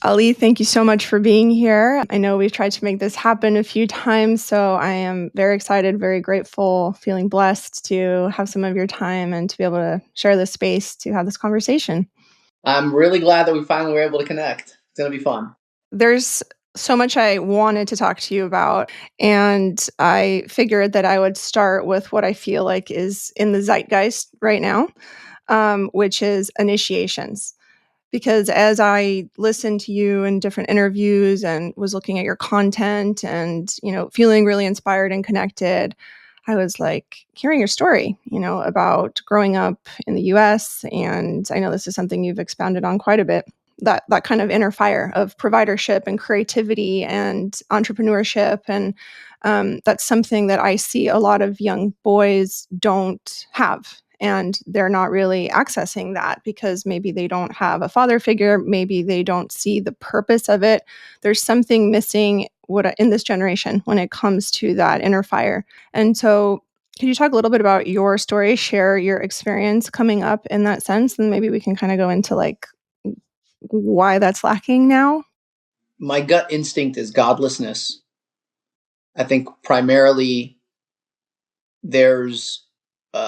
Ali, thank you so much for being here. I know we've tried to make this happen a few times, so I am very excited, very grateful, feeling blessed to have some of your time and to be able to share this space to have this conversation. I'm really glad that we finally were able to connect. It's going to be fun. There's so much I wanted to talk to you about, and I figured that I would start with what I feel like is in the zeitgeist right now, which is initiations. Because as I listened to you in different interviews and was looking at your content and, feeling really inspired and connected, I was like hearing your story, about growing up in the US. And I know this is something you've expounded on quite a bit. That kind of inner fire of providership and creativity and entrepreneurship. And that's something that I see a lot of young boys don't have, and they're not really accessing that because maybe they don't have a father figure, maybe they don't see the purpose of it. There's something missing in this generation when it comes to that inner fire. And so can you talk a little bit about your story, share your experience coming up in that sense, and maybe we can kind of go into like why that's lacking now? My gut instinct is godlessness. I think primarily there's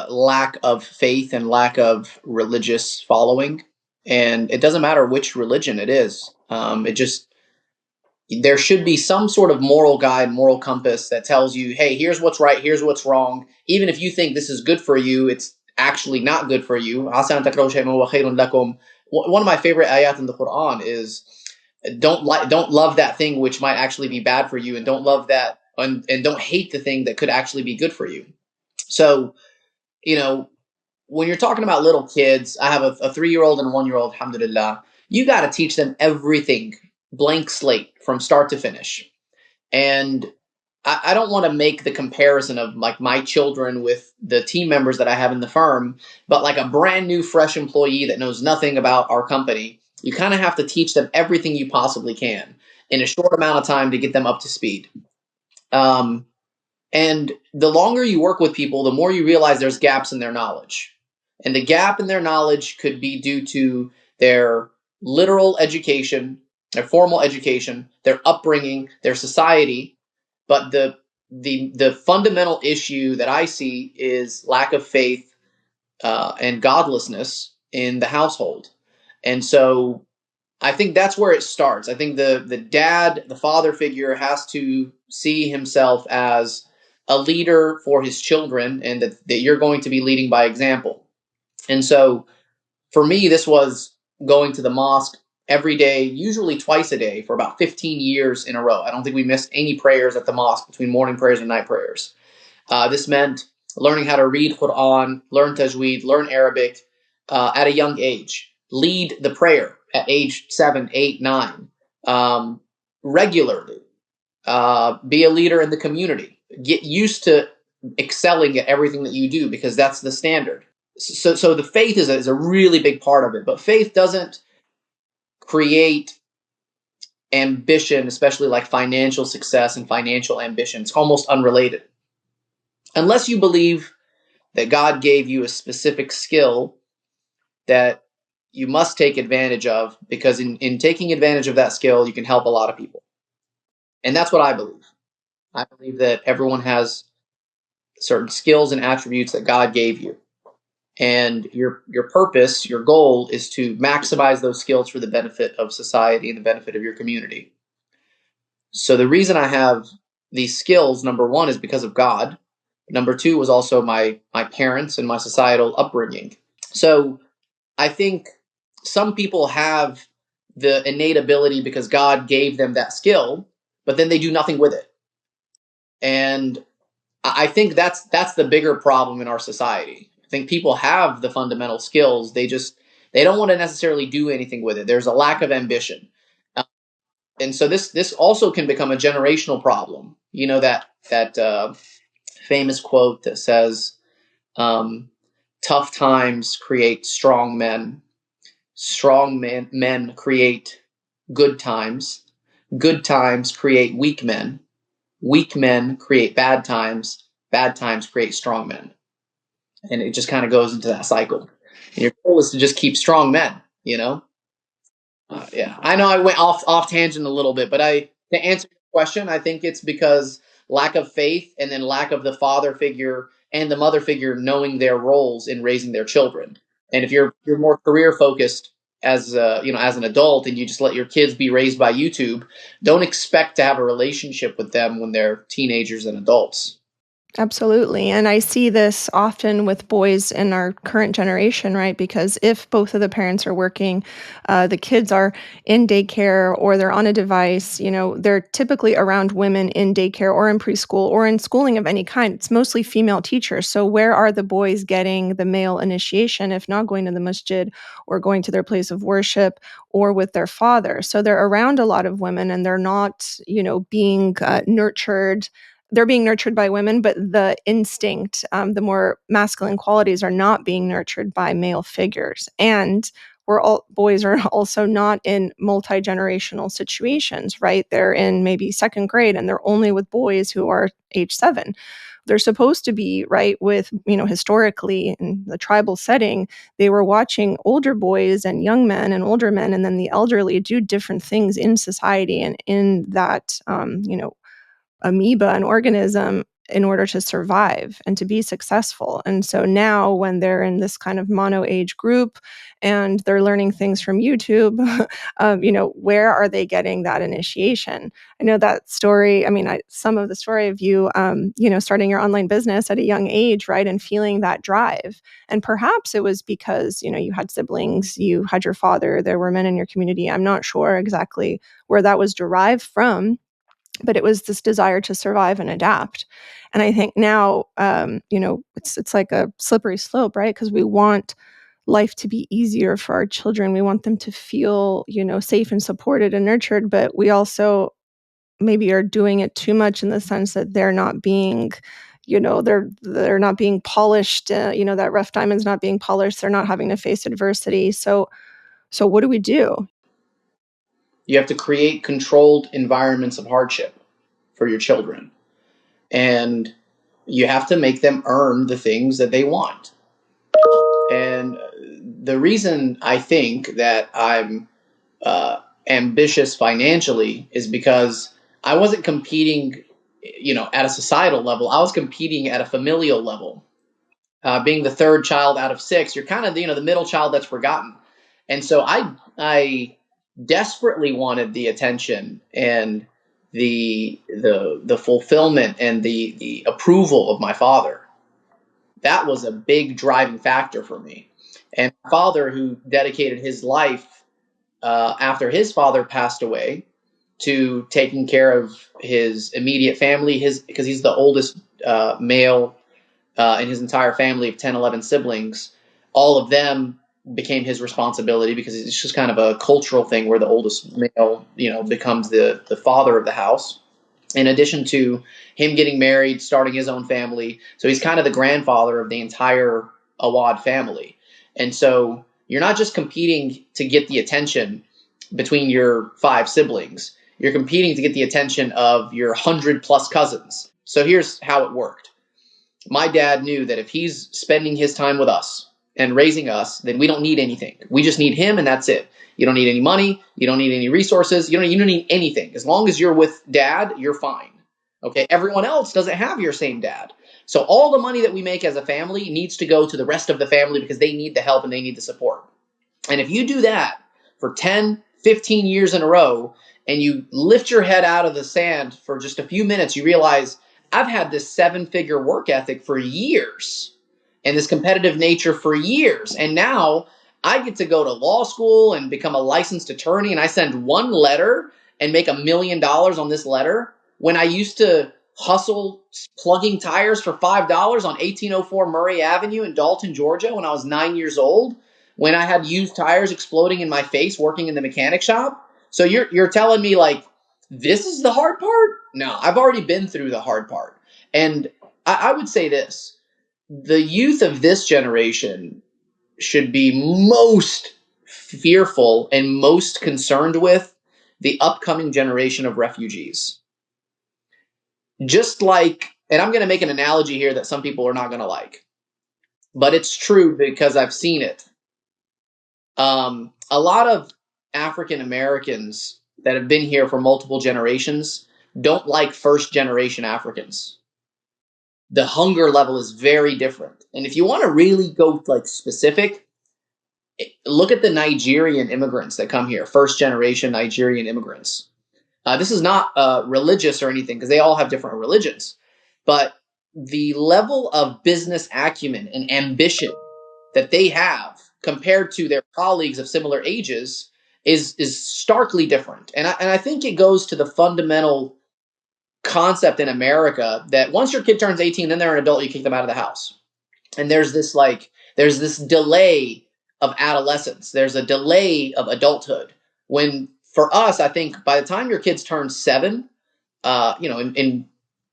lack of faith and lack of religious following. And it doesn't matter which religion it is. There should be some sort of moral guide, moral compass that tells you, hey, here's what's right, here's what's wrong. Even if you think this is good for you, it's actually not good for you. One of my favorite ayat in the Quran is don't love that thing which might actually be bad for you, and don't love that and don't hate the thing that could actually be good for you. So, when you're talking about little kids, I have a 3-year-old and a 1-year-old, alhamdulillah, you got to teach them everything, blank slate from start to finish. And I don't want to make the comparison of like my children with the team members that I have in the firm, but like a brand new, fresh employee that knows nothing about our company, you kind of have to teach them everything you possibly can in a short amount of time to get them up to speed. And the longer you work with people, the more you realize there's gaps in their knowledge. And the gap in their knowledge could be due to their literal education, their formal education, their upbringing, their society. But the fundamental issue that I see is lack of faith and godlessness in the household. And so I think that's where it starts. I think the dad, the father figure, has to see himself as a leader for his children, and that you're going to be leading by example. And so for me, this was going to the mosque every day, usually twice a day, for about 15 years in a row. I don't think we missed any prayers at the mosque between morning prayers and night prayers. This meant learning how to read Quran, learn Tajweed, learn Arabic at a young age. Lead the prayer at age 7, 8, 9 regularly. Be a leader in the community. Get used to excelling at everything that you do, because that's the standard. So the faith is a really big part of it. But faith doesn't create ambition, especially like financial success and financial ambition. It's almost unrelated. Unless you believe that God gave you a specific skill that you must take advantage of, because in taking advantage of that skill, you can help a lot of people. And that's what I believe. I believe that everyone has certain skills and attributes that God gave you. And your purpose, your goal, is to maximize those skills for the benefit of society and the benefit of your community. So the reason I have these skills, number one, is because of God. Number two was also my parents and my societal upbringing. So I think some people have the innate ability because God gave them that skill, but then they do nothing with it. And I think that's the bigger problem in our society. I think people have the fundamental skills. They don't want to necessarily do anything with it. There's a lack of ambition. And so this also can become a generational problem. You know, that famous quote that says, tough times create strong men. Strong men create good times. Good times create weak men. Weak men create bad times. Bad times create strong men. And it just kind of goes into that cycle. And your goal is to just keep strong men, you know? Yeah, I know I went off tangent a little bit, but I to answer your question, I think it's because lack of faith and then lack of the father figure and the mother figure knowing their roles in raising their children. And if you're more career focused as as an adult and you just let your kids be raised by YouTube, don't expect to have a relationship with them when they're teenagers and adults. Absolutely. And I see this often with boys in our current generation, right? Because if both of the parents are working, the kids are in daycare or they're on a device, they're typically around women in daycare or in preschool or in schooling of any kind. It's mostly female teachers. So where are the boys getting the male initiation if not going to the masjid or going to their place of worship or with their father? So they're around a lot of women and they're not, being nurtured. They're being nurtured by women, but the instinct, the more masculine qualities are not being nurtured by male figures. And boys are also not in multi-generational situations, right? They're in maybe second grade and they're only with boys who are age 7. They're supposed to be, right, with, historically in the tribal setting, they were watching older boys and young men and older men, and then the elderly do different things in society and in that, amoeba, an organism, in order to survive and to be successful. And so now, when they're in this kind of mono age group and they're learning things from YouTube, where are they getting that initiation? I know that story. I mean, some of the story of you, starting your online business at a young age, right, and feeling that drive. And perhaps it was because, you had siblings, you had your father, there were men in your community. I'm not sure exactly where that was derived from, but it was this desire to survive and adapt. And I think now, it's like a slippery slope, right? Because we want life to be easier for our children. We want them to feel, safe and supported and nurtured, but we also maybe are doing it too much in the sense that they're not being, they're not being polished. That rough diamond's not being polished. They're not having to face adversity. So what do we do? You have to create controlled environments of hardship for your children. And you have to make them earn the things that they want. And the reason I think that I'm ambitious financially is because I wasn't competing, at a societal level. I was competing at a familial level. Being the third child out of six, you're kind of the middle child that's forgotten. And so I desperately wanted the attention and the fulfillment and the approval of my father. That was a big driving factor for me. And my father, who dedicated his life after his father passed away to taking care of his immediate family, his because he's the oldest male in his entire family of 10, 11 siblings. All of them became his responsibility because it's just kind of a cultural thing where the oldest male, becomes the father of the house. In addition to him getting married, starting his own family. So he's kind of the grandfather of the entire Awad family. And so you're not just competing to get the attention between your 5 siblings, you're competing to get the attention of your 100 plus cousins. So here's how it worked. My dad knew that if he's spending his time with us and raising us, then we don't need anything. We just need him, and that's it. You don't need any money. You don't need any resources. You don't need anything. As long as you're with dad, you're fine. Okay. Everyone else doesn't have your same dad. So all the money that we make as a family needs to go to the rest of the family because they need the help and they need the support. And if you do that for 10, 15 years in a row, and you lift your head out of the sand for just a few minutes, you realize I've had this 7-figure work ethic for years and this competitive nature for years. And now I get to go to law school and become a licensed attorney, and I send one letter and make $1 million on this letter when I used to hustle plugging tires for $5 on 1804 Murray Avenue in Dalton, Georgia when I was 9 years old, when I had used tires exploding in my face working in the mechanic shop. So you're telling me like this is the hard part? No, I've already been through the hard part. And I would say this: the youth of this generation should be most fearful and most concerned with the upcoming generation of refugees. Just like, and I'm going to make an analogy here that some people are not going to like, but it's true because I've seen it. A lot of African Americans that have been here for multiple generations don't like first generation Africans. The hunger level is very different. And if you want to really go like specific, look at the Nigerian immigrants that come here, first generation Nigerian immigrants. This is not religious or anything because they all have different religions, but the level of business acumen and ambition that they have compared to their colleagues of similar ages is starkly different. And I think it goes to the fundamental concept in America that once your kid turns 18, then they're an adult, you kick them out of the house. And there's this delay of adolescence. There's a delay of adulthood. When for us, I think by the time your kids turn 7, in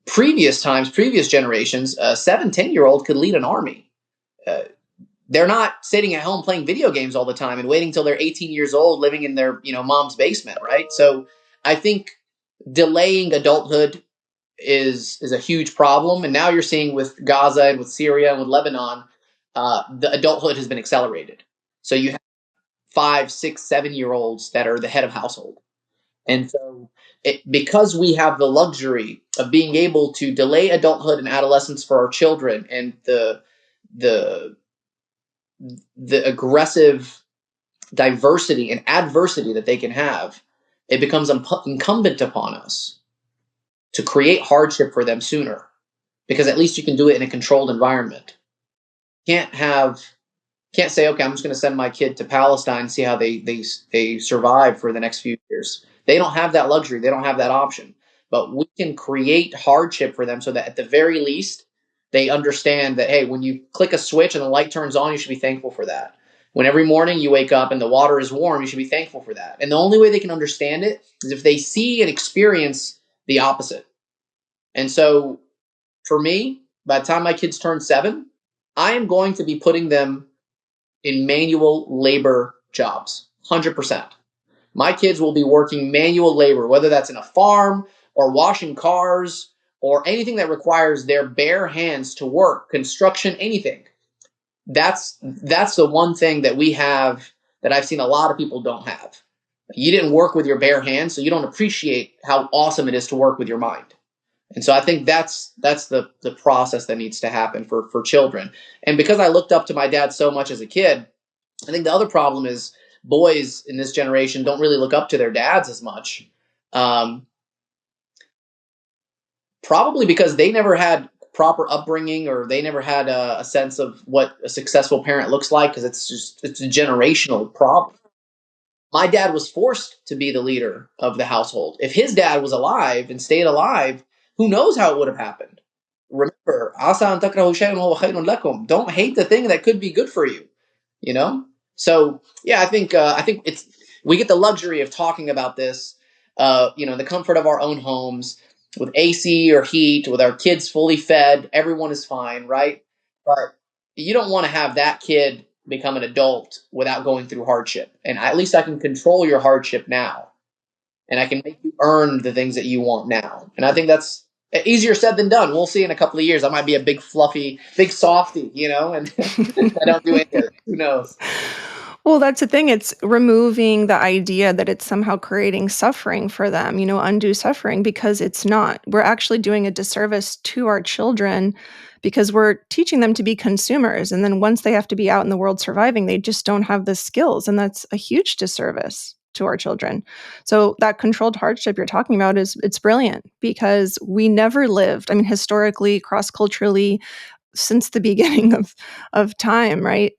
previous times, previous generations, a 7, 10-year-old could lead an army. Uh, they're not sitting at home playing video games all the time and waiting until they're 18 years old, living in their mom's basement, right? So I think delaying adulthood is a huge problem. And now you're seeing with Gaza and with Syria and with Lebanon, the adulthood has been accelerated. So you have 5, 6, 7 year olds that are the head of household. And so because we have the luxury of being able to delay adulthood and adolescence for our children and the aggressive diversity and adversity that they can have, it becomes incumbent upon us to create hardship for them sooner, because at least you can do it in a controlled environment. Can't have can't say, okay, I'm just going to send my kid to Palestine and see how they survive for the next few years. They don't have that luxury. They don't have that option. But we can create hardship for them so that at the very least they understand that, hey, when you click a switch and the light turns on, you should be thankful for that. When every morning you wake up and the water is warm, you should be thankful for that. And the only way they can understand it is if they see and experience the opposite. And so for me, by the time my kids turn 7, I am going to be putting them in manual labor jobs, 100%. My kids will be working manual labor, whether that's in a farm or washing cars or anything that requires their bare hands to work, construction, anything. That's the one thing that we have that I've seen a lot of people don't have. You didn't work with your bare hands, so you don't appreciate how awesome it is to work with your mind. And so I think that's the process that needs to happen for children. And because I looked up to my dad so much as a kid, I think the other problem is boys in this generation don't really look up to their dads as much. Um, Probably because they never had proper upbringing, or they never had a sense of what a successful parent looks like, because it's a generational problem. My dad was forced to be the leader of the household. If his dad was alive and stayed alive, who knows how it would have happened. Remember, "Asa an takrahu shay'an wa huwa khayrun lakum." Don't hate the thing that could be good for you. You know. So yeah, I think it's we get the luxury of talking about this. The comfort of our own homes with AC or heat, with our kids fully fed, everyone is fine, right? But you don't want to have that kid become an adult without going through hardship. And at least I can control your hardship now, and I can make you earn the things that you want now. And I think that's easier said than done. We'll see in a couple of years. I might be a big fluffy, big softy, and I don't do any of it. Who knows? Well, that's the thing, it's removing the idea that it's somehow creating suffering for them, undue suffering, because it's not. We're actually doing a disservice to our children because we're teaching them to be consumers, and then once they have to be out in the world surviving, they just don't have the skills, and that's a huge disservice to our children. So that controlled hardship you're talking about it's brilliant, because we never lived, I mean, historically, cross-culturally, since the beginning of time, right?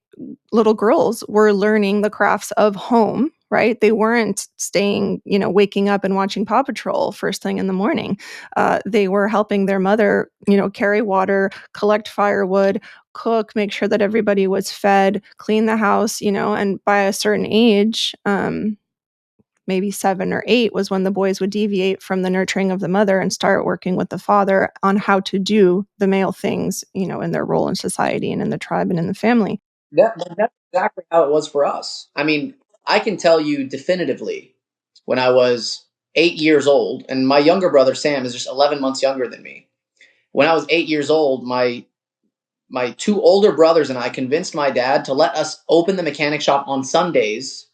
Little girls were learning the crafts of home, right? They weren't staying, waking up and watching Paw Patrol first thing in the morning. They were helping their mother, carry water, collect firewood, cook, make sure that everybody was fed, clean the house, and by a certain age, maybe 7 or 8 was when the boys would deviate from the nurturing of the mother and start working with the father on how to do the male things, in their role in society and in the tribe and in the family. That's exactly how it was for us. I mean, I can tell you definitively when I was 8 years old, and my younger brother Sam is just 11 months younger than me. When I was 8 years old, my two older brothers and I convinced my dad to let us open the mechanic shop on Sundays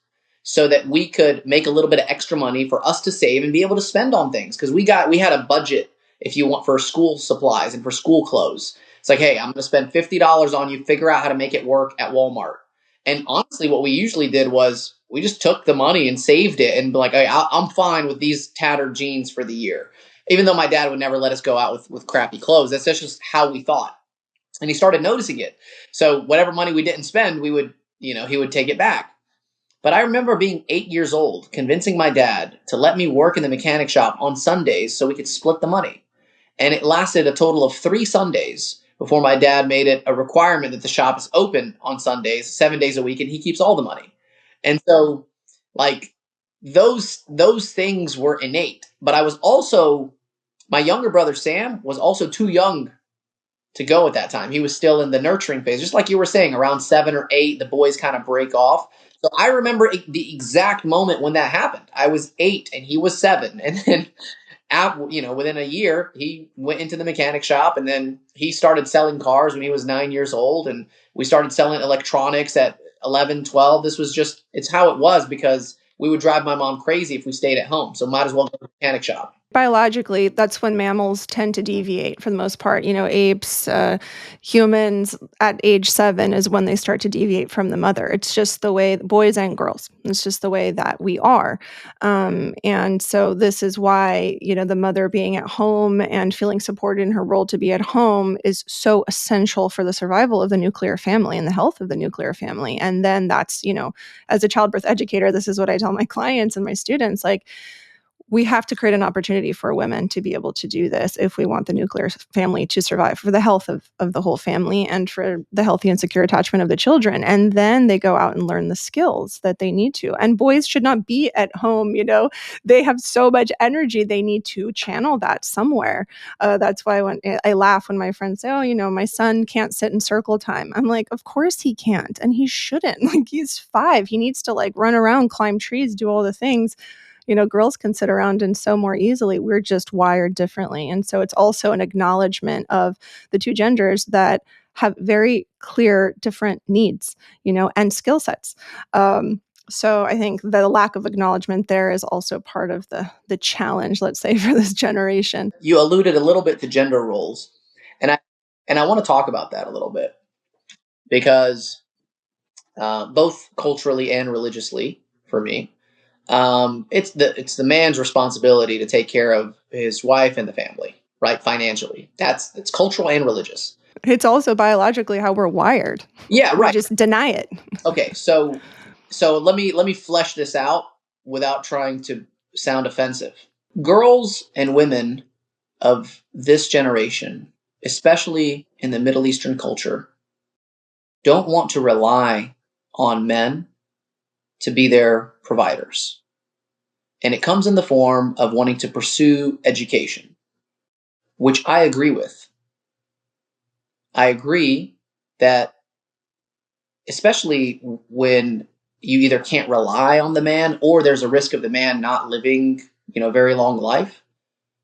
so that we could make a little bit of extra money for us to save and be able to spend on things. Because we had a budget, if you want, for school supplies and for school clothes. It's like, hey, I'm going to spend $50 on you. Figure out how to make it work at Walmart. And honestly, what we usually did was we just took the money and saved it and be like, hey, I'm fine with these tattered jeans for the year. Even though my dad would never let us go out with crappy clothes. That's just how we thought. And he started noticing it. So whatever money we didn't spend, he would take it back. But I remember being 8 years old, convincing my dad to let me work in the mechanic shop on Sundays so we could split the money. And it lasted a total of 3 Sundays before my dad made it a requirement that the shop is open on Sundays, 7 days a week, and he keeps all the money. And so, like, those things were innate. But I was also, my younger brother Sam was also too young to go at that time. He was still in the nurturing phase, just like you were saying. Around 7 or 8, the boys kind of break off. So I remember the exact moment when that happened. I was 8 and he was 7, and then within a year, he went into the mechanic shop, and then he started selling cars when he was 9 years old, and we started selling electronics at 11, 12. It's how it was, because we would drive my mom crazy if we stayed at home. So might as well go to the mechanic shop. Biologically, that's when mammals tend to deviate for the most part. Apes, humans at age 7 is when they start to deviate from the mother. It's just the way boys and girls. It's just the way that we are. And so this is why, the mother being at home and feeling supported in her role to be at home is so essential for the survival of the nuclear family and the health of the nuclear family. And then that's, as a childbirth educator, this is what I tell my clients and my students, like, we have to create an opportunity for women to be able to do this if we want the nuclear family to survive, for the health of the whole family and for the healthy and secure attachment of the children. And then they go out and learn the skills that they need to. And boys should not be at home. They have so much energy. They need to channel that somewhere. That's why when I laugh when my friends say, oh, my son can't sit in circle time. I'm like, of course he can't. And he shouldn't. Like, he's 5. He needs to run around, climb trees, do all the things. Girls can sit around and sew more easily. We're just wired differently. And so it's also an acknowledgement of the two genders that have very clear different needs, and skill sets. So I think the lack of acknowledgement there is also part of the challenge, let's say, for this generation. You alluded a little bit to gender roles, and I want to talk about that a little bit, because both culturally and religiously, for me, it's the man's responsibility to take care of his wife and the family, right? Financially, it's cultural and religious. It's also biologically how we're wired. Yeah, We right. just deny it. Okay, so let me flesh this out without trying to sound offensive. Girls and women of this generation, especially in the Middle Eastern culture, don't want to rely on men to be their providers. And it comes in the form of wanting to pursue education, which I agree with. I agree that, especially when you either can't rely on the man or there's a risk of the man not living, a very long life,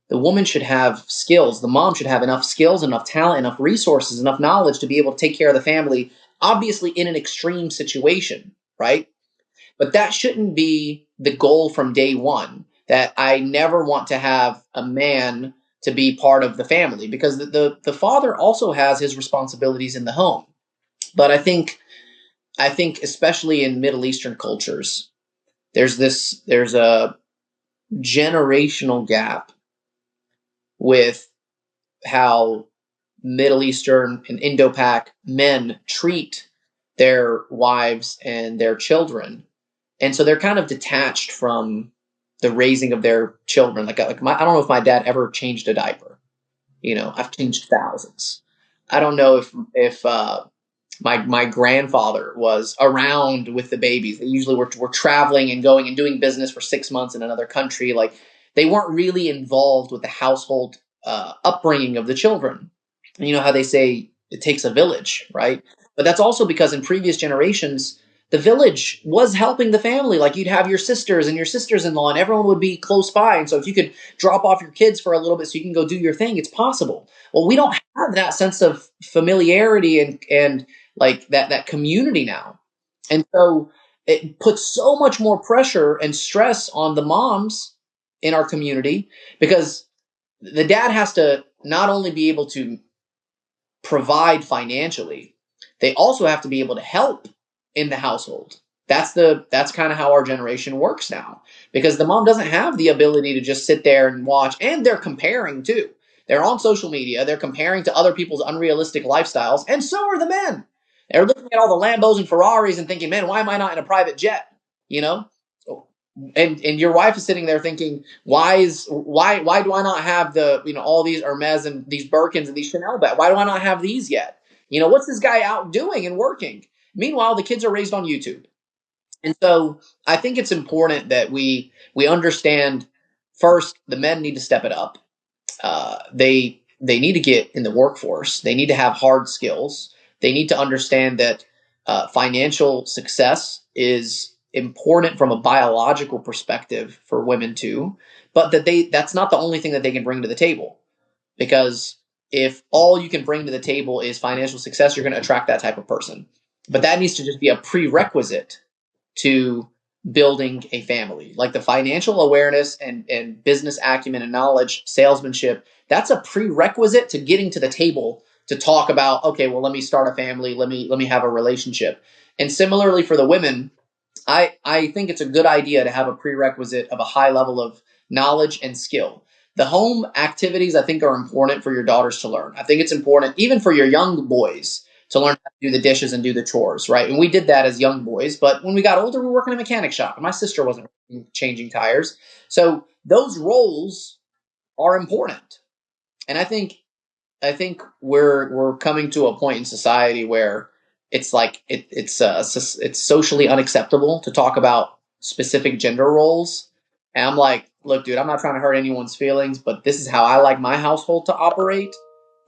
the woman should have skills. The mom should have enough skills, enough talent, enough resources, enough knowledge to be able to take care of the family, obviously in an extreme situation, right? But that shouldn't be the goal from day one, that I never want to have a man to be part of the family, because the father also has his responsibilities in the home. But I think especially in Middle Eastern cultures, there's a generational gap with how Middle Eastern and Indo-Pac men treat their wives and their children. And so they're kind of detached from the raising of their children. I don't know if my dad ever changed a diaper. I've changed thousands. I don't know if my grandfather was around with the babies. They usually were traveling and going and doing business for 6 months in another country. Like, they weren't really involved with the household upbringing of the children. And you know how they say it takes a village, right? But that's also because in previous generations, the village was helping the family. Like, you'd have your sisters and your sisters-in-law, and everyone would be close by. And so if you could drop off your kids for a little bit so you can go do your thing, it's possible. Well, we don't have that sense of familiarity and like that community now. And so it puts so much more pressure and stress on the moms in our community because the dad has to not only be able to provide financially, they also have to be able to help in the household. That's kind of how our generation works now because the mom doesn't have the ability to just sit there and watch, and they're comparing too. They're on social media, they're comparing to other people's unrealistic lifestyles, and so are the men. They're looking at all the Lambos and Ferraris and thinking, "Man, why am I not in a private jet?" You know? And your wife is sitting there thinking, why do I not have the all these Hermes and these Birkins and these Chanel bags? Why do I not have these yet? What's this guy out doing and working? Meanwhile, the kids are raised on YouTube. And so I think it's important that we understand first the men need to step it up. They need to get in the workforce. They need to have hard skills. They need to understand that financial success is important from a biological perspective for women too, but that's not the only thing that they can bring to the table. Because if all you can bring to the table is financial success, you're going to attract that type of person. But that needs to just be a prerequisite to building a family. Like the financial awareness and business acumen and knowledge, salesmanship, that's a prerequisite to getting to the table to talk about, okay, well, let me start a family, let me have a relationship. And similarly for the women, I think it's a good idea to have a prerequisite of a high level of knowledge and skill. The home activities I think are important for your daughters to learn. I think it's important even for your young boys to learn how to do the dishes and do the chores, right? And we did that as young boys, but when we got older, we were working in a mechanic shop, and my sister wasn't changing tires. So those roles are important. And I think we're coming to a point in society where it's like it's socially unacceptable to talk about specific gender roles. And I'm like, look, dude, I'm not trying to hurt anyone's feelings, but this is how I like my household to operate.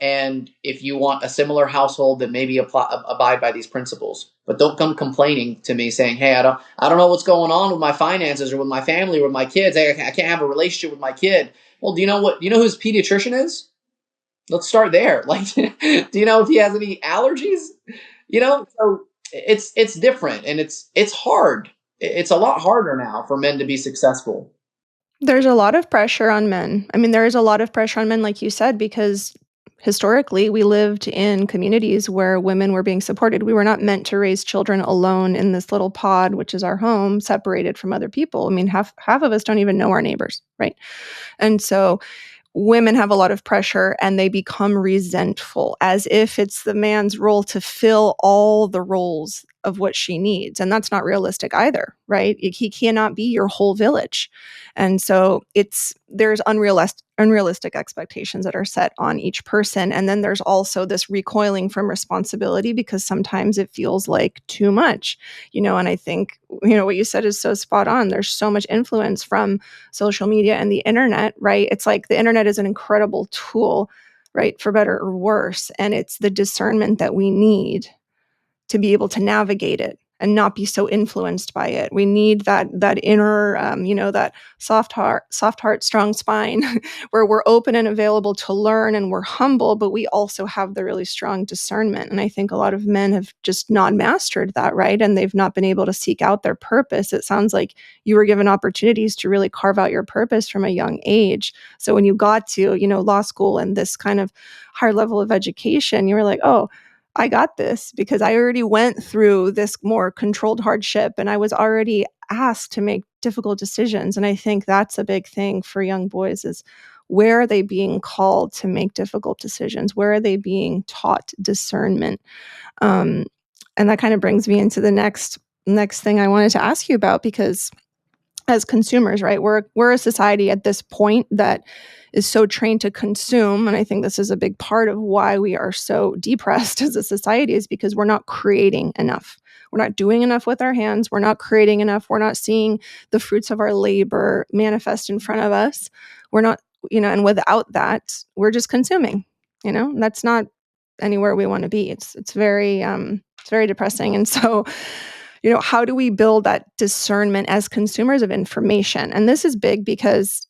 And if you want a similar household, then maybe abide by these principles. But don't come complaining to me saying, "Hey, I don't know what's going on with my finances or with my family or with my kids. Hey, I can't have a relationship with my kid." Well, do you know what? Do you know who his pediatrician is? Let's start there. Like, do you know if he has any allergies? So it's different, and it's hard. It's a lot harder now for men to be successful. There's a lot of pressure on men. I mean, there is a lot of pressure on men, like you said, because historically we lived in communities where women were being supported. We were not meant to raise children alone in this little pod, which is our home, separated from other people. I mean, half of us don't even know our neighbors, right? And so women have a lot of pressure and they become resentful as if it's the man's role to fill all the roles of what she needs. And that's not realistic either, right? He cannot be your whole village. And so there's unrealistic expectations that are set on each person. And then there's also this recoiling from responsibility because sometimes it feels like too much, and I think, what you said is so spot on. There's so much influence from social media and the internet, right? It's like the internet is an incredible tool, right, for better or worse. And it's the discernment that we need to be able to navigate it and not be so influenced by it. We need that inner, that soft heart, strong spine, where we're open and available to learn and we're humble, but we also have the really strong discernment. And I think a lot of men have just not mastered that, right? And they've not been able to seek out their purpose. It sounds like you were given opportunities to really carve out your purpose from a young age. So when you got to, law school and this kind of higher level of education, you were like, oh, I got this because I already went through this more controlled hardship and I was already asked to make difficult decisions. And I think that's a big thing for young boys is where are they being called to make difficult decisions? Where are they being taught discernment? Um, and that kind of brings me into the next thing I wanted to ask you about because as consumers, right? We're a society at this point that is so trained to consume, and I think this is a big part of why we are so depressed as a society is because we're not creating enough. We're not doing enough with our hands. We're not creating enough. We're not seeing the fruits of our labor manifest in front of us. We're not, and without that, we're just consuming. That's not anywhere we want to be. It's very depressing. And so how do we build that discernment as consumers of information? And this is big because,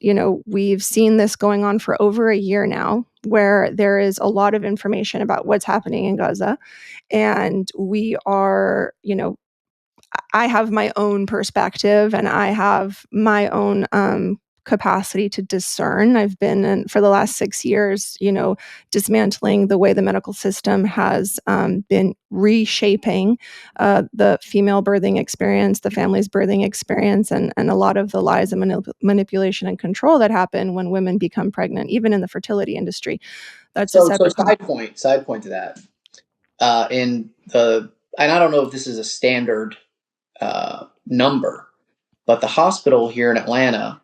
we've seen this going on for over a year now, where there is a lot of information about what's happening in Gaza. And we are, I have my own perspective and I have my own capacity to discern. I've been for the last 6 years, dismantling the way the medical system has been reshaping the female birthing experience, the family's birthing experience, and a lot of the lies and manipulation and control that happen when women become pregnant, even in the fertility industry. That's a So separate side point to that. In the and I don't know if this is a standard number, but the hospital here in Atlanta,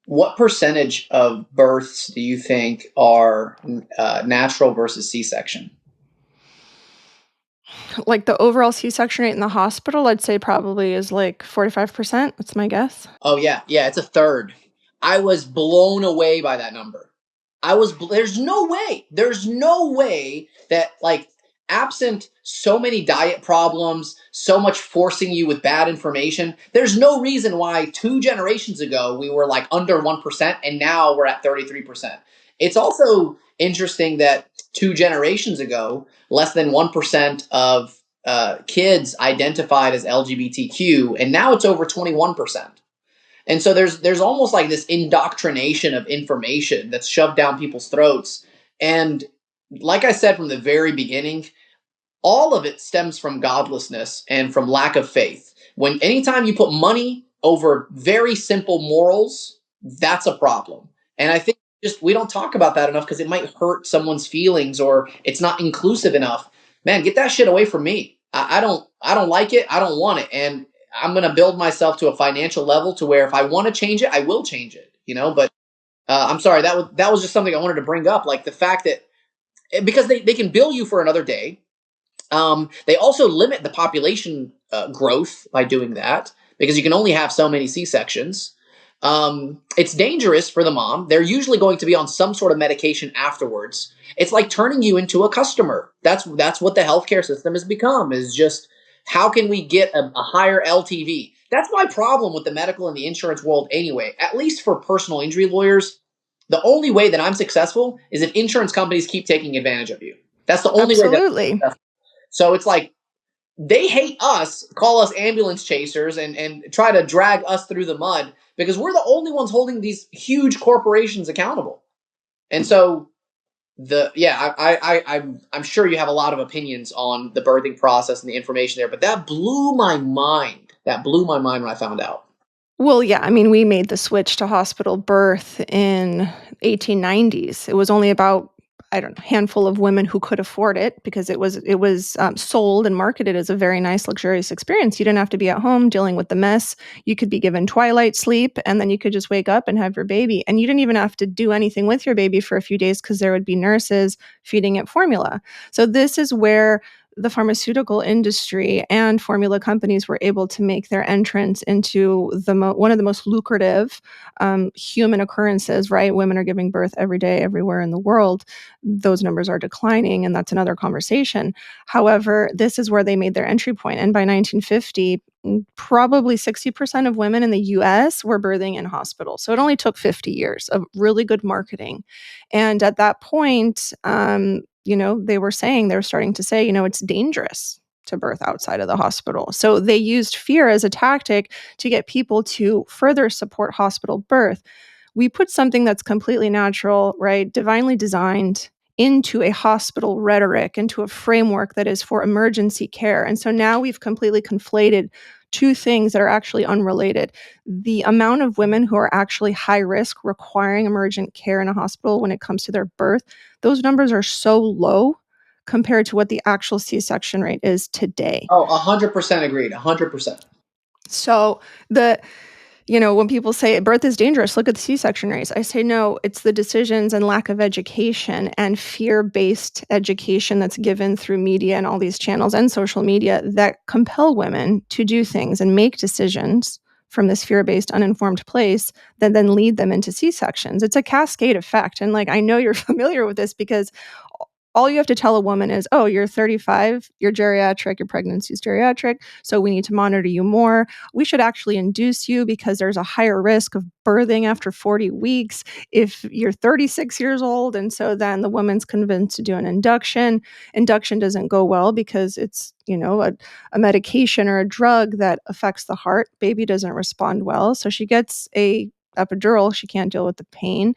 what percentage of births do you think are natural versus C-section? Like the overall C-section rate in the hospital, I'd say probably is like 45%. That's my guess. Oh yeah, yeah, it's a third. I was blown away by that number. There's no way. There's no way that, like, absent so many diet problems, so much forcing you with bad information, there's no reason why 2 generations ago we were like under 1% and now we're at 33%. It's also interesting that 2 generations ago, less than 1% of kids identified as LGBTQ, and now it's over 21%. And so there's almost like this indoctrination of information that's shoved down people's throats. And like I said from the very beginning, all of it stems from godlessness and from lack of faith. When anytime you put money over very simple morals, that's a problem. And I think just we don't talk about that enough because it might hurt someone's feelings or it's not inclusive enough. Man, get that shit away from me. I don't like it. I don't want it. And I'm going to build myself to a financial level to where if I want to change it, I will change it, but I'm sorry, that was just something I wanted to bring up. Like the fact that because they can bill you for another day. They also limit the population growth by doing that because you can only have so many C-sections. It's dangerous for the mom. They're usually going to be on some sort of medication afterwards. It's like turning you into a customer. That's what the healthcare system has become, is just how can we get a higher LTV? That's my problem with the medical and the insurance world anyway. At least for personal injury lawyers, the only way that I'm successful is if insurance companies keep taking advantage of you. That's the only way that I'm Absolutely. successful. So it's like they hate us, call us ambulance chasers, and try to drag us through the mud because we're the only ones holding these huge corporations accountable. And so I'm sure you have a lot of opinions on the birthing process and the information there, but that blew my mind. That blew my mind when I found out. Well, yeah, I mean, we made the switch to hospital birth in 1890s. It was only about, I don't know, handful of women who could afford it because it was sold and marketed as a very nice, luxurious experience. You didn't have to be at home dealing with the mess. You could be given twilight sleep, and then you could just wake up and have your baby. And you didn't even have to do anything with your baby for a few days because there would be nurses feeding it formula. So this is where the pharmaceutical industry and formula companies were able to make their entrance into one of the most lucrative human occurrences, right? Women are giving birth every day, everywhere in the world. Those numbers are declining, and that's another conversation. However, this is where they made their entry point. And by 1950, probably 60% of women in the US were birthing in hospitals. So it only took 50 years of really good marketing. And at that point, they were starting to say, it's dangerous to birth outside of the hospital. So they used fear as a tactic to get people to further support hospital birth. We put something that's completely natural, right, divinely designed into a hospital rhetoric, into a framework that is for emergency care. And so now we've completely conflated two things that are actually unrelated. The amount of women who are actually high risk requiring emergent care in a hospital when it comes to their birth, those numbers are so low compared to what the actual C-section rate is today. Oh, 100% agreed. 100%. So when people say birth is dangerous, look at the C-section rates. I say, no, it's the decisions and lack of education and fear-based education that's given through media and all these channels and social media that compel women to do things and make decisions from this fear-based, uninformed place that then lead them into C-sections. It's a cascade effect. And I know you're familiar with this because all you have to tell a woman is, oh, you're 35, you're geriatric, your pregnancy is geriatric, so we need to monitor you more. We should actually induce you because there's a higher risk of birthing after 40 weeks if you're 36 years old. And so then the woman's convinced to do an induction. Induction doesn't go well because it's, a medication or a drug that affects the heart. Baby doesn't respond well. So she gets a epidural. She can't deal with the pain.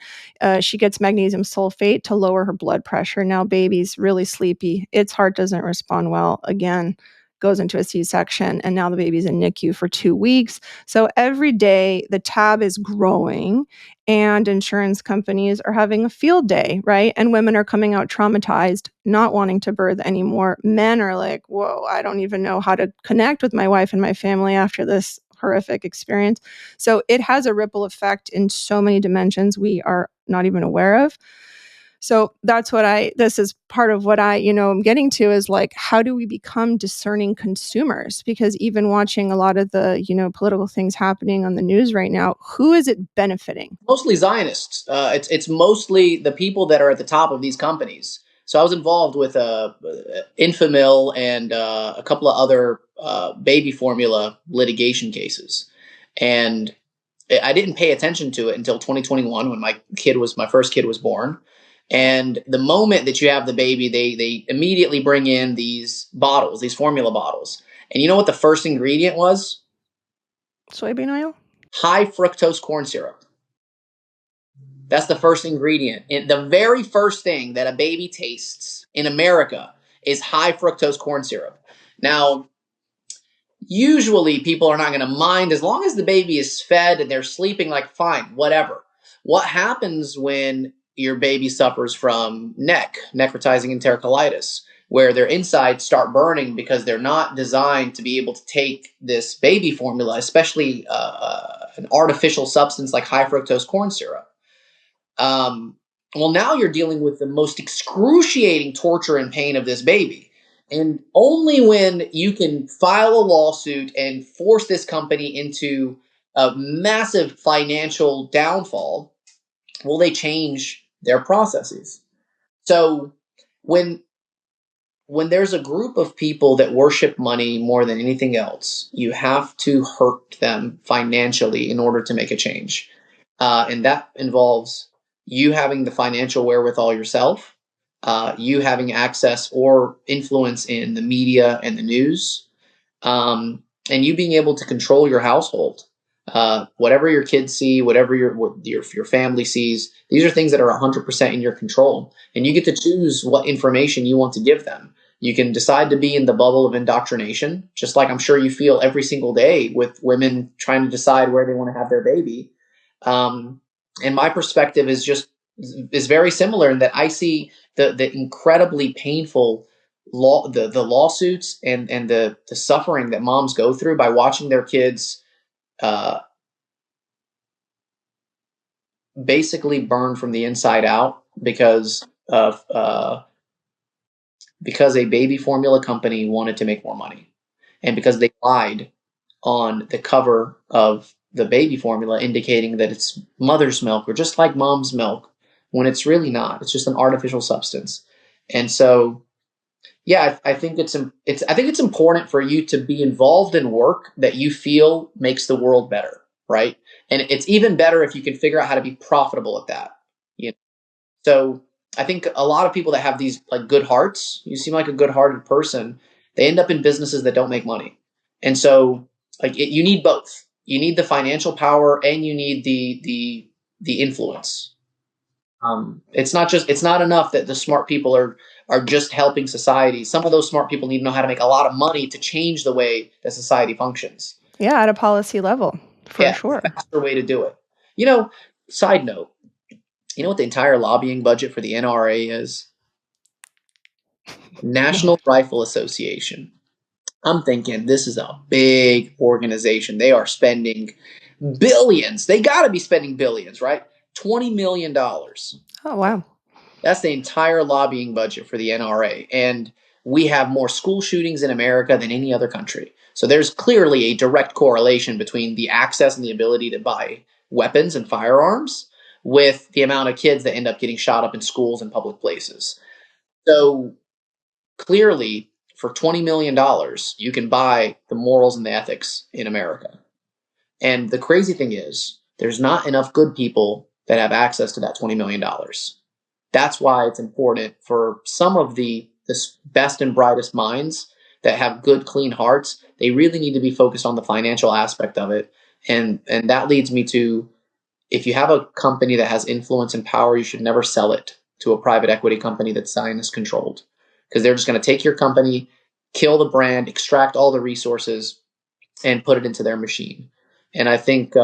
She gets magnesium sulfate to lower her blood pressure. Now baby's really sleepy. Its heart doesn't respond well. Again, goes into a C-section, and now the baby's in NICU for 2 weeks. So every day the tab is growing, and insurance companies are having a field day, right? And women are coming out traumatized, not wanting to birth anymore. Men are like, whoa, I don't even know how to connect with my wife and my family after this horrific experience. So it has a ripple effect in so many dimensions we are not even aware of. So this is part of what I'm getting to is like, how do we become discerning consumers? Because even watching a lot of the, political things happening on the news right now, who is it benefiting? Mostly Zionists. It's mostly the people that are at the top of these companies. So I was involved with Infamil and a couple of other baby formula litigation cases, and I didn't pay attention to it until 2021 when my first kid was born. And the moment that you have the baby, they immediately bring in these bottles, these formula bottles. And you know what the first ingredient was? Soybean oil? High fructose corn syrup. That's the first ingredient. And the very first thing that a baby tastes in America is high fructose corn syrup. Now, usually people are not going to mind as long as the baby is fed and they're sleeping, like, fine, whatever. What happens when your baby suffers from necrotizing enterocolitis, where their insides start burning because they're not designed to be able to take this baby formula, especially an artificial substance like high fructose corn syrup? Um, well, now you're dealing with the most excruciating torture and pain of this baby. And only when you can file a lawsuit and force this company into a massive financial downfall will they change their processes. So when when there's a group of people that worship money more than anything else, you have to hurt them financially in order to make a change. And that involves you having the financial wherewithal yourself, you having access or influence in the media and the news, and you being able to control your household. Whatever your kids see, whatever your family sees, these are things that are 100% in your control, and you get to choose what information you want to give them. You can decide to be in the bubble of indoctrination, just like I'm sure you feel every single day with women trying to decide where they want to have their baby. Um, and my perspective is very similar in that I see the incredibly painful the lawsuits and the suffering that moms go through by watching their kids uh, basically burn from the inside out because a baby formula company wanted to make more money, and because they lied on the cover of the baby formula indicating that it's mother's milk or just like mom's milk, when it's really not. It's just an artificial substance. And so yeah, I think I think it's important for you to be involved in work that you feel makes the world better, right? And it's even better if you can figure out how to be profitable at that. You know? So I think a lot of people that have these like good hearts, you seem like a good-hearted person, they end up in businesses that don't make money. And so you need both. You need the financial power and you need the influence. It's not enough that the smart people are just helping society. Some of those smart people need to know how to make a lot of money to change the way that society functions. Yeah, at a policy level, for Yeah, sure. faster way to do it. You know, side note, you know what the entire lobbying budget for the NRA is? No. National Rifle Association. I'm thinking this is a big organization. They are spending billions. They got to be spending billions, right? $20 million. Oh, wow. That's the entire lobbying budget for the NRA. And we have more school shootings in America than any other country. So there's clearly a direct correlation between the access and the ability to buy weapons and firearms with the amount of kids that end up getting shot up in schools and public places. So clearly, for $20 million, you can buy the morals and the ethics in America. And the crazy thing is, there's not enough good people that have access to that $20 million. That's why it's important for some of the best and brightest minds that have good, clean hearts. They really need to be focused on the financial aspect of it. And that leads me to, if you have a company that has influence and power, you should never sell it to a private equity company that's Zionist controlled, because they're just going to take your company, kill the brand, extract all the resources, and put it into their machine. And I think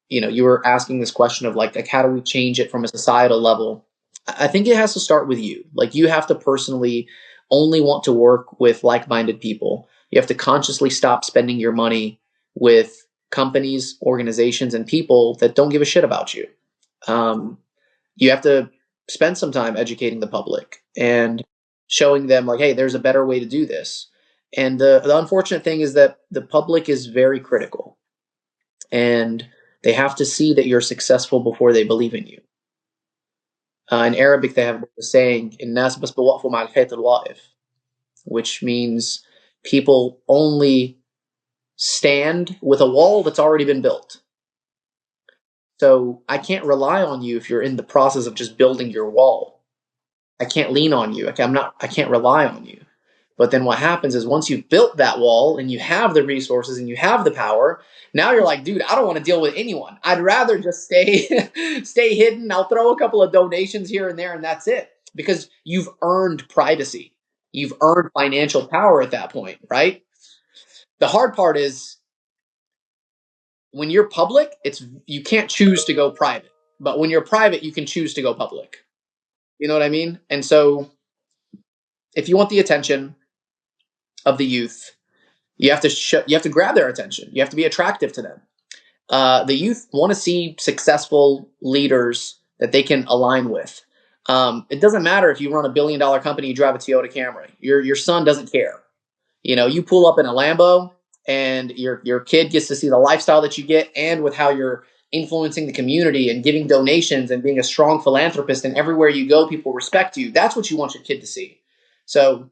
you were asking this question of like how do we change it from a societal level? I think it has to start with you. Like, you have to personally only want to work with like-minded people. You have to consciously stop spending your money with companies, organizations, and people that don't give a shit about you. Um, you have to spend some time educating the public and showing them like, hey, there's a better way to do this. And the unfortunate thing is that the public is very critical, and they have to see that you're successful before they believe in you. In Arabic, they have a saying, "الناس بس بوقفوا مع الحيط الواقف," which means people only stand with a wall that's already been built. So I can't rely on you if you're in the process of just building your wall. I can't lean on you. I can't rely on you. But then what happens is, once you've built that wall and you have the resources and you have the power, now you're like, dude, I don't want to deal with anyone. I'd rather just stay stay hidden. I'll throw a couple of donations here and there, and that's it. Because you've earned privacy. You've earned financial power at that point, right? The hard part is, when you're public, it's you can't choose to go private. But when you're private, you can choose to go public. You know what I mean? And so, if you want the attention of the youth, you have to grab their attention. You have to be attractive to them. The youth want to see successful leaders that they can align with. It doesn't matter if you run $1 billion company, you drive a Toyota Camry. Your son doesn't care. You pull up in a Lambo, and your kid gets to see the lifestyle that you get, and with how you're influencing the community and giving donations and being a strong philanthropist, and everywhere you go, people respect you. That's what you want your kid to see. So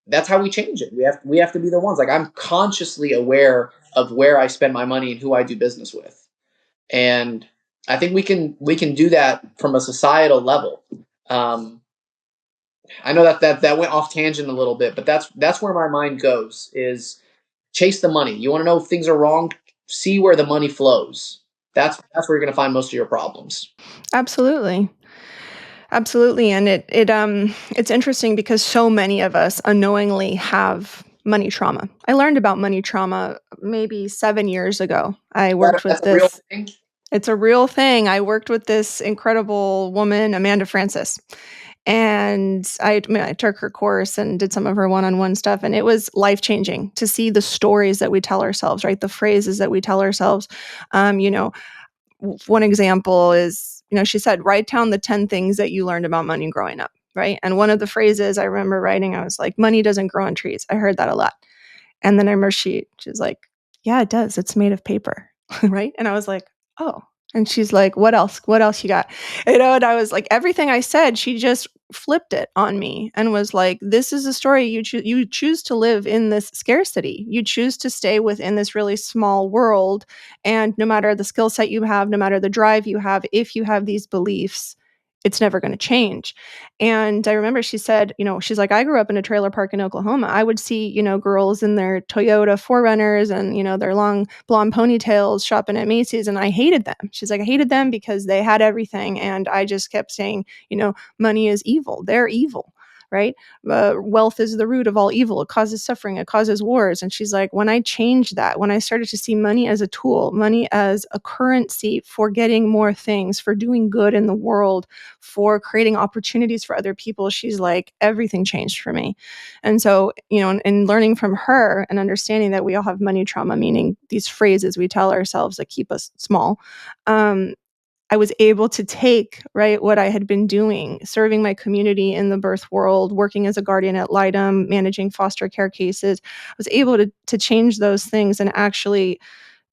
that's how we change it. We have to be the ones. Like, I'm consciously aware of where I spend my money and who I do business with. And I think we can do that from a societal level. Um, I know that went off tangent a little bit, but that's where my mind goes, is chase the money. You want to know if things are wrong? See where the money flows. That's where you're going to find most of your problems. Absolutely. Absolutely, and it's interesting because so many of us unknowingly have money trauma. I learned about money trauma maybe 7 years ago. I worked with That's a real this thing. It's a real thing. I worked with this incredible woman, Amanda Francis, and I took her course and did some of her one-on-one stuff, and it was life-changing to see the stories that we tell ourselves, right? The phrases that we tell ourselves. Um, you know, One example is, she said, write down the 10 things that you learned about money growing up, right? And one of the phrases I remember writing, I was like, money doesn't grow on trees. I heard that a lot. And then I remember she's like, yeah, it does. It's made of paper. Right. And I was like, oh. And she's like, what else? What else you got? And I was like, everything I said, she just flipped it on me and was like, this is a story. You choose to live in this scarcity. You choose to stay within this really small world. And no matter the skill set you have, no matter the drive you have, if you have these beliefs, it's never going to change. And I remember she said, she's like, I grew up in a trailer park in Oklahoma. I would see, girls in their Toyota 4Runners and, their long blonde ponytails shopping at Macy's. And I hated them. She's like, I hated them because they had everything. And I just kept saying, money is evil. They're evil. Right? Wealth is the root of all evil. It causes suffering. It causes wars. And she's like, when I changed that, when I started to see money as a tool, money as a currency for getting more things, for doing good in the world, for creating opportunities for other people, she's like, everything changed for me. And so, and learning from her and understanding that we all have money trauma, meaning these phrases we tell ourselves that keep us small. I was able to take, right, what I had been doing, serving my community in the birth world, working as a guardian at Lidum, managing foster care cases. I was able to change those things and actually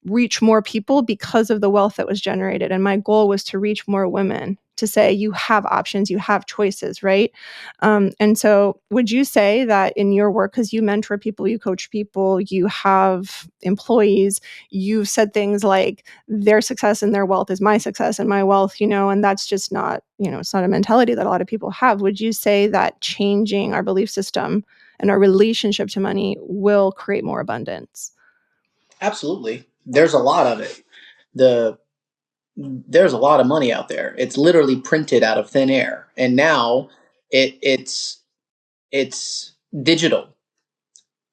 reach more people because of the wealth that was generated. And my goal was to reach more women to say you have options, you have choices, right? And so, would you say that in your work, because you mentor people, you coach people, you have employees, you've said things like their success and their wealth is my success and my wealth, and that's just not, it's not a mentality that a lot of people have. Would you say that changing our belief system and our relationship to money will create more abundance? Absolutely. There's a lot of it. The there's a lot of money out there. It's literally printed out of thin air, and now it's digital.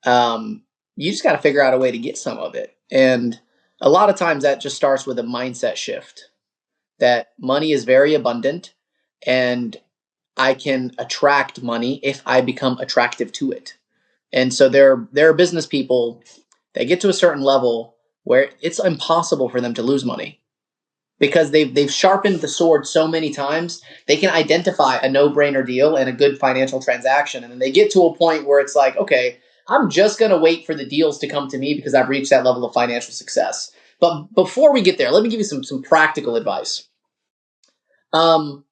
You just got to figure out a way to get some of it, and a lot of times that just starts with a mindset shift that money is very abundant, and I can attract money if I become attractive to it. And so there are business people that get to a certain level where it's impossible for them to lose money because they've sharpened the sword so many times. They can identify a no-brainer deal and a good financial transaction, and then they get to a point where it's like, okay, I'm just going to wait for the deals to come to me because I've reached that level of financial success. But before we get there, let me give you some practical advice. um,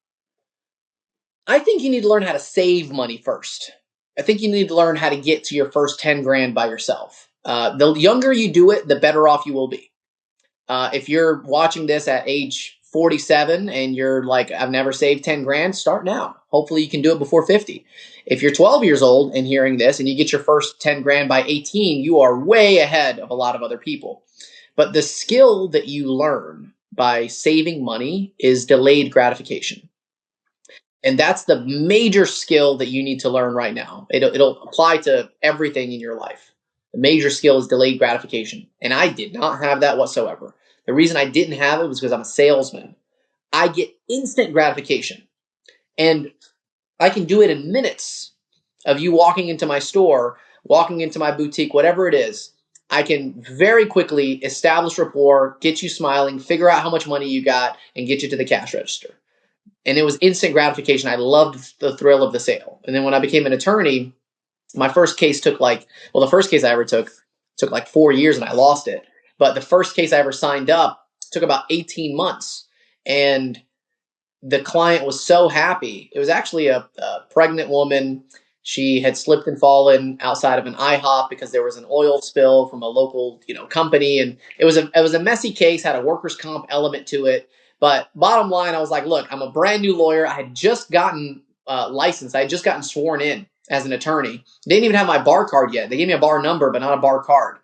I think you need to learn how to save money first. I think you need to learn how to get to your first 10 grand by yourself. The younger you do it, the better off you will be. If you're watching this at age 47 and you're like, I've never saved 10 grand, start now. Hopefully you can do it before 50. If you're 12 years old and hearing this and you get your first 10 grand by 18, you are way ahead of a lot of other people. But the skill that you learn by saving money is delayed gratification. And that's the major skill that you need to learn right now. It'll apply to everything in your life. The major skill is delayed gratification. And I did not have that whatsoever. The reason I didn't have it was because I'm a salesman. I get instant gratification. And I can do it in minutes of you walking into my store, walking into my boutique, whatever it is. I can very quickly establish rapport, get you smiling, figure out how much money you got, and get you to the cash register. And it was instant gratification. I loved the thrill of the sale. And then when I became an attorney, my first case took the first case I ever took like 4 years and I lost it. But the first case I ever signed up took about 18 months. And the client was so happy. It was actually a pregnant woman. She had slipped and fallen outside of an IHOP because there was an oil spill from a local, company, and it was a messy case. Had a workers' comp element to it, but bottom line, I was like, look, I'm a brand new lawyer. I had just gotten licensed. I had just gotten sworn in as an attorney. They didn't even have my bar card yet. They gave me a bar number, but not a bar card.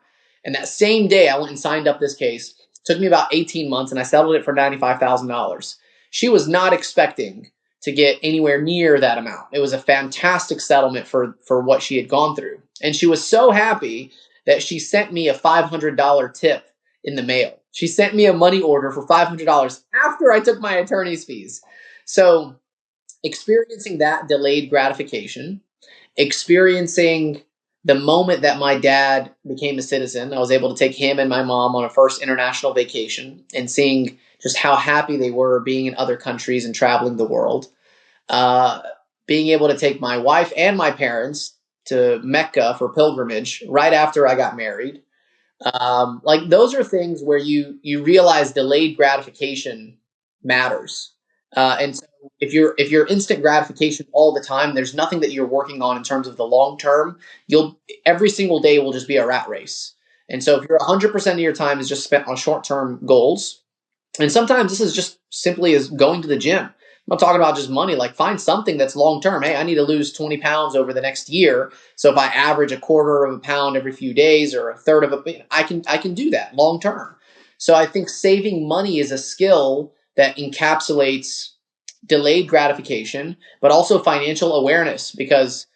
And that same day, I went and signed up this case. It took me about 18 months, and I settled it for $95,000. She was not expecting to get anywhere near that amount. It was a fantastic settlement for what she had gone through. And she was so happy that she sent me a $500 tip in the mail. She sent me a money order for $500 after I took my attorney's fees. So, experiencing that delayed gratification, experiencing the moment that my dad became a citizen, I was able to take him and my mom on a first international vacation and seeing just how happy they were being in other countries and traveling the world. Uh, Being able to take my wife and my parents to Mecca for pilgrimage right after I got married. Like those are things where you realize delayed gratification matters. And so if you're instant gratification all the time, there's nothing that you're working on in terms of the long term. You'll every single day will just be a rat race. And so if you're 100% of your time is just spent on short term goals, and sometimes this is just simply as going to the gym. I'm not talking about just money. Like find something that's long term. Hey, I need to lose 20 pounds over the next year. So if I average a quarter of a pound every few days or a third of I can do that long term. So I think saving money is a skill that encapsulates delayed gratification, but also financial awareness. Because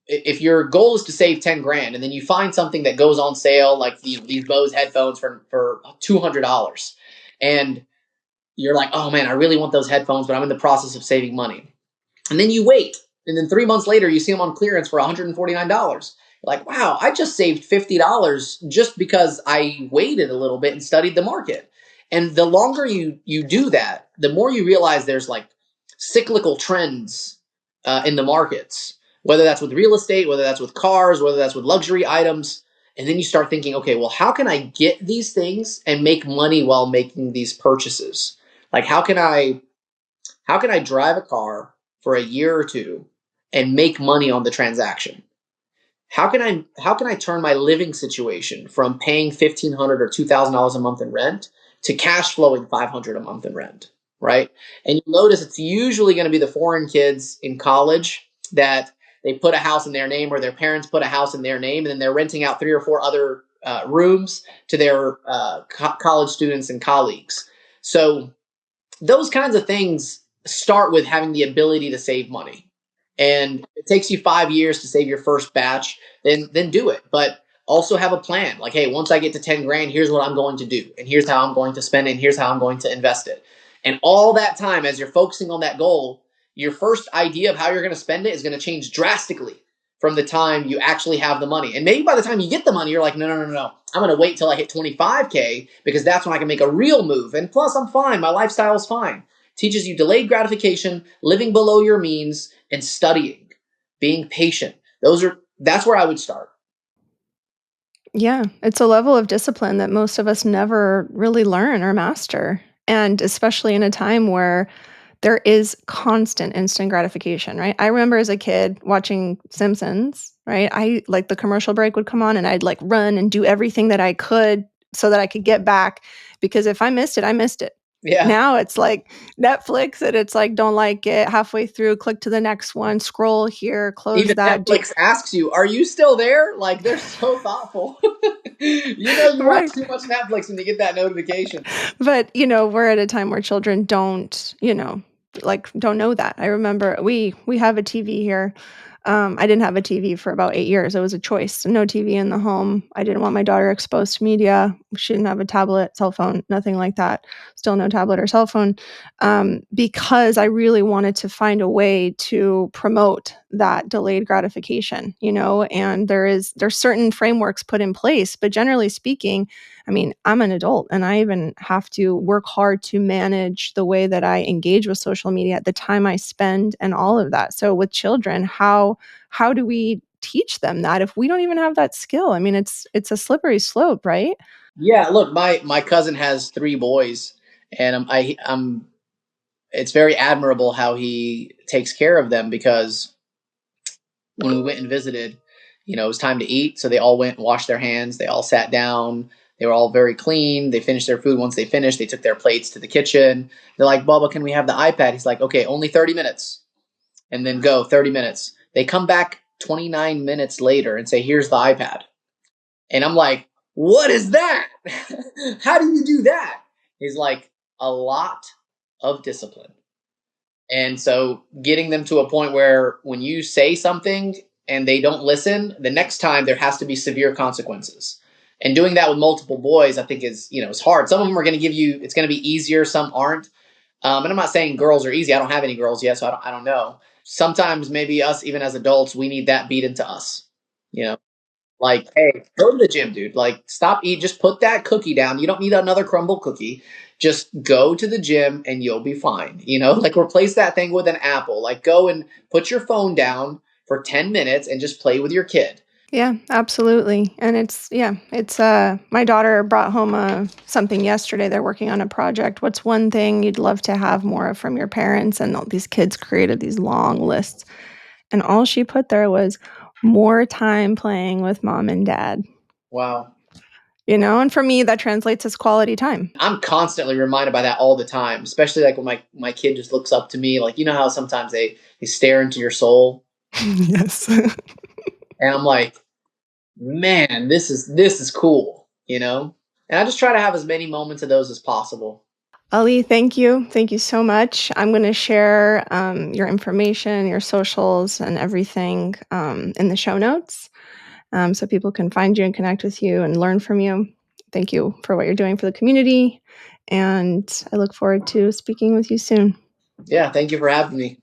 if your goal is to save 10 grand and then you find something that goes on sale, like these Bose headphones for $200, and you're like, oh man, I really want those headphones, but I'm in the process of saving money. And then you wait. And then 3 months later, you see them on clearance for $149. You're like, wow, I just saved $50 just because I waited a little bit and studied the market. And the longer you do that, the more you realize there's like cyclical trends in the markets, whether that's with real estate, whether that's with cars, whether that's with luxury items. And then you start thinking, okay, well, how can I get these things and make money while making these purchases? Like, how can I drive a car for a year or two and make money on the transaction? How can I turn my living situation from paying $1,500 or $2,000 a month in rent to cash flowing $500 a month in rent, right? And you notice it's usually going to be the foreign kids in college that they put a house in their name, or their parents put a house in their name, and then they're renting out 3 or 4 other rooms to their college students and colleagues. So those kinds of things start with having the ability to save money. And it takes you 5 years to save your first batch, then do it. But also have a plan. Like, hey, once I get to 10 grand, here's what I'm going to do. And here's how I'm going to spend it. And here's how I'm going to invest it. And all that time, as you're focusing on that goal, your first idea of how you're going to spend it is going to change drastically from the time you actually have the money. And maybe by the time you get the money, you're like, no, no, no, no. I'm going to wait till I hit 25K because that's when I can make a real move. And plus, I'm fine. My lifestyle is fine. Teaches you delayed gratification, living below your means, and studying, being patient. That's where I would start. Yeah, it's a level of discipline that most of us never really learn or master, and especially in a time where there is constant instant gratification, right? I remember as a kid watching Simpsons, right? I like the commercial break would come on and I'd like run and do everything that I could so that I could get back because if I missed it, I missed it. Yeah. Now it's like Netflix and it's like don't like it halfway through, click to the next one, scroll here, close Even that, do Netflix asks you, are you still there? Like, they're so thoughtful. You watch right. too much Netflix when you get that notification. But, we're at a time where children don't, like, don't know that. I remember we have a TV here. I didn't have a TV for about 8 years. It was a choice. No TV in the home. I didn't want my daughter exposed to media. She didn't have a tablet, cell phone, nothing like that. Still no tablet or cell phone, because I really wanted to find a way to promote that delayed gratification, and there's certain frameworks put in place, but generally speaking, I mean, I'm an adult and I even have to work hard to manage the way that I engage with social media, the time I spend and all of that. So with children, how do we teach them that if we don't even have that skill? I mean, it's a slippery slope, right? Yeah, look, my cousin has 3 boys, and it's very admirable how he takes care of them because when we went and visited, it was time to eat. So they all went and washed their hands. They all sat down. They were all very clean. They finished their food. Once they finished, they took their plates to the kitchen. They're like, Bubba, can we have the iPad? He's like, okay, only 30 minutes. And then go 30 minutes. They come back 29 minutes later and say, here's the iPad. And I'm like, what is that? How do you do that? He's like, a lot of discipline. And so getting them to a point where when you say something and they don't listen, the next time there has to be severe consequences. And doing that with multiple boys, I think is hard. Some of them are going to give you, it's going to be easier. Some aren't. And I'm not saying girls are easy. I don't have any girls yet, so I don't know. Sometimes maybe us, even as adults, we need that beat into us. You know, like, hey, go to the gym, dude. Like, stop eat. Just put that cookie down. You don't need another crumble cookie. Just go to the gym and you'll be fine. Like replace that thing with an apple. Like, go and put your phone down for 10 minutes and just play with your kid. Yeah, absolutely. And it's my daughter brought home something yesterday. They're working on a project. What's one thing you'd love to have more of from your parents? And all these kids created these long lists. And all she put there was more time playing with mom and dad. Wow. And for me that translates as quality time. I'm constantly reminded by that all the time, especially like when my kid just looks up to me. Like, how sometimes they stare into your soul. Yes. And I'm like, man, this is cool, And I just try to have as many moments of those as possible. Ali, thank you. Thank you so much. I'm going to share your information, your socials, and everything in the show notes so people can find you and connect with you and learn from you. Thank you for what you're doing for the community. And I look forward to speaking with you soon. Yeah, thank you for having me.